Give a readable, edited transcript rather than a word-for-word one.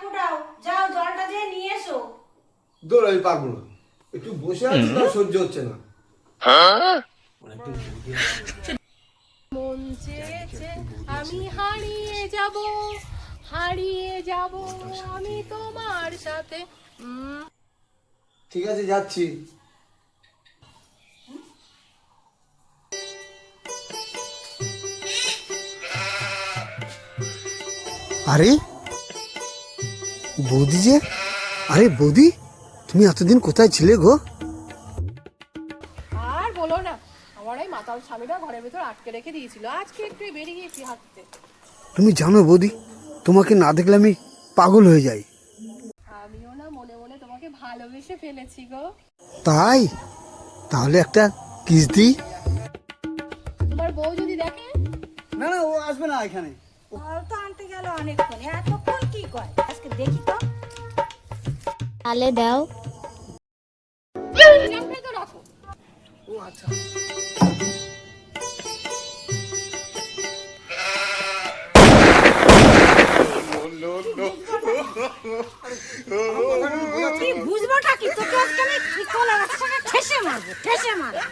ফোটাও, যাও জলটা যেয়ে নিয়ে এসো। দূর আমি পারবো না, একটু বসে আছি তাও সহ্য হচ্ছে না। মন চেয়েছে আমি হারিয়ে যাব, হারিয়ে যাব আমি তোমার সাথে। ঠিক আছে যাচ্ছি। আরে বৌদি যে, আরে বৌদি তুমি এতদিন কোথায় ছিলে গো? আর বলো না, আমার এই মাতাল স্বামীটা ঘরের ভেতর আটকে রেখে দিয়েছিল, আজকে একটু বেরিয়ে গিয়েছি হাঁটতে। তুমি জানো বৌদি, তোমাকে না দেখলে আমি পাগল হয়ে যাই। আমিও না মনে মনে তোমাকে ভালোবেসে ফেলেছি গো। তাই? তাহলে একটা কিস দিই। তোমার বউ যদি দেখে? না না, ও আসবে না এখানে। ফল তো আনতে গেল অনেকক্ষণ, এতক্ষণ কি কয় আজকে দেখি তো। তাহলে দাও। রাখলে তো রাখো। ও আচ্ছা। কি বুঝবোটা কি, তোকে আজকে আমি কলা গাছের সঙ্গে ঠেসে মারবো, ঠেসে মারবো।